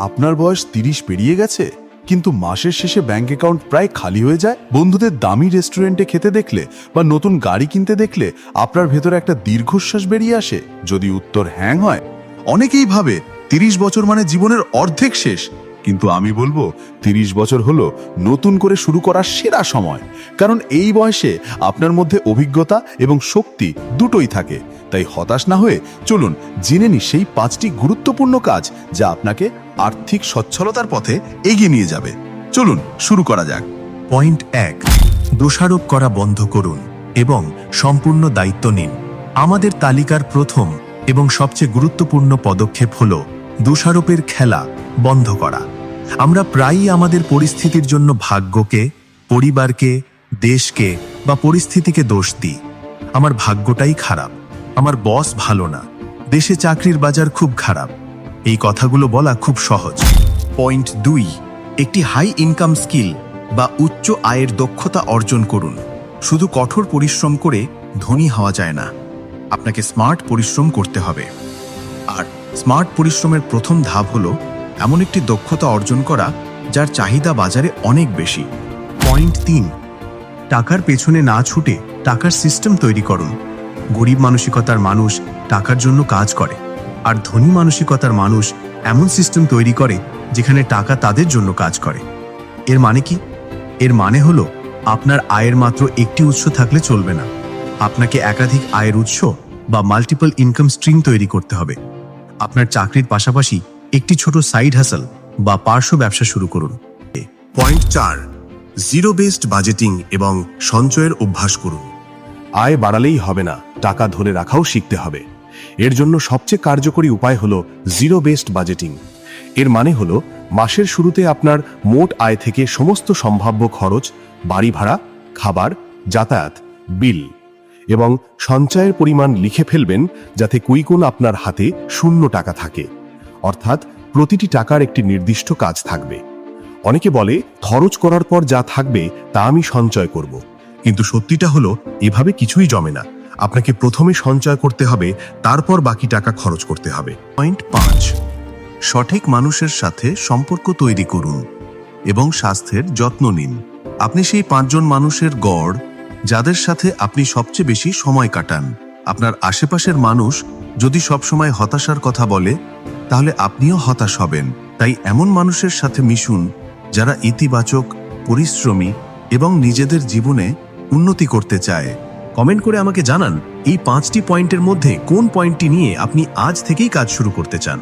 আপনার বয়স 30 পেরিয়ে গেছে, কিন্তু মাসের শেষে ব্যাংক অ্যাকাউন্ট প্রায় খালি হয়ে যায়। বন্ধুদের দামি রেস্টুরেন্টে খেতে দেখলে বা নতুন গাড়ি কিনতে দেখলে আপনার ভেতরে একটা দীর্ঘশ্বাস বেরিয়ে আসে? যদি উত্তর হ্যাঁ হয়, অনেকেই ভাবে 30 বছর মানে জীবনের অর্ধেক শেষ। কিন্তু আমি বলবো 30 বছর হলো নতুন করে শুরু করার সেরা সময়। কারণ এই বয়সে আপনার মধ্যে অভিজ্ঞতা এবং শক্তি দুটোই থাকে। তাই হতাশ না হয়ে চলুন জেনে নিই সেই 5টি গুরুত্বপূর্ণ কাজ যা আপনাকে আর্থিক সচ্ছলতার পথে এগিয়ে নিয়ে যাবে। চলুন শুরু করা যাক। পয়েন্ট 1, দোষারোপ করা বন্ধ করুন এবং সম্পূর্ণ দায়িত্ব নিন। আমাদের তালিকার প্রথম এবং সবচেয়ে গুরুত্বপূর্ণ পদক্ষেপ হল দোষারোপের খেলা বন্ধ করা। আমরা প্রায়ই আমাদের পরিস্থিতির জন্য ভাগ্যকে, পরিবারকে, দেশকে বা পরিস্থিতিকে দোষ দিই। আমার ভাগ্যটাই খারাপ, আমার বস ভালো না, দেশে চাকরির বাজার খুব খারাপ। এই কথাগুলো বলা খুব সহজ। পয়েন্ট 2, একটি হাই ইনকাম স্কিল বা উচ্চ আয়ের দক্ষতা অর্জন করুন। শুধু কঠোর পরিশ্রম করে ধনী হওয়া যায় না, আপনাকে স্মার্ট পরিশ্রম করতে হবে। আর স্মার্ট পরিশ্রমের প্রথম ধাপ হলো এমন একটি দক্ষতা অর্জন করা যার চাহিদা বাজারে অনেক বেশি। পয়েন্ট 3, টাকার পেছনে না ছুটে টাকার সিস্টেম তৈরি করুন। গরিব মানসিকতার মানুষ টাকার জন্য কাজ করে, আর ধনী মানসিকতার মানুষ এমন সিস্টেম তৈরি করে যেখানে টাকা তাদের জন্য কাজ করে। এর মানে কি? এর মানে হলো আপনার আয়ের মাত্র একটি উৎস থাকলে চলবে না, আপনাকে একাধিক আয়ের উৎস বা মাল্টিপল ইনকাম স্ট্রিম তৈরি করতে হবে। আপনার চাকরির পাশাপাশি একটি ছোট সাইড হাসল বা পার্শ্ব ব্যবসা শুরু করুন। পয়েন্ট 4, জিরো বেসড বাজেটিং এবং সঞ্চয়ের অভ্যাস করুন। আয় বাড়ালেই হবে না, টাকা ধরে রাখাও শিখতে হবে। এর জন্য সবচেয়ে কার্যকরী উপায় হলো জিরো বেসড বাজেটিং। এর মানে হলো মাসের শুরুতে আপনার মোট আয় থেকে সমস্ত সম্ভাব্য খরচ, বাড়ি ভাড়া, খাবার, যাতায়াত, বিল এবং সঞ্চয়ের পরিমাণ লিখে ফেলবেন, যাতে কুইকুন আপনার হাতে শূন্য টাকা থাকে। অর্থাৎ প্রতিটি টাকার একটি নির্দিষ্ট কাজ থাকবে। অনেকে বলে খরচ করার পর যা থাকবে তা আমি সঞ্চয় করব, কিন্তু সত্যিটা হলো এভাবে কিছুই জমে না। আপনাকে প্রথমে সঞ্চয় করতে হবে, তারপর বাকি টাকা খরচ করতে হবে। পয়েন্ট 5, সঠিক মানুষের সাথে সম্পর্ক তৈরি করুন এবং স্বাস্থ্যের যত্ন নিন। আপনি সেই 5 জন মানুষের গড় যাদের সাথে আপনি সবচেয়ে বেশি সময় কাটান। আপনার আশেপাশের মানুষ যদি সবসময় হতাশার কথা বলে, তাহলে আপনিও হতাশ হবেন। তাই এমন মানুষের সাথে মিশুন যারা ইতিবাচক, পরিশ্রমী এবং নিজেদের জীবনে উন্নতি করতে চায়। কমেন্ট করে আমাকে জানান এই 5টি পয়েন্টের মধ্যে কোন পয়েন্টটি নিয়ে আপনি আজ থেকেই কাজ শুরু করতে চান।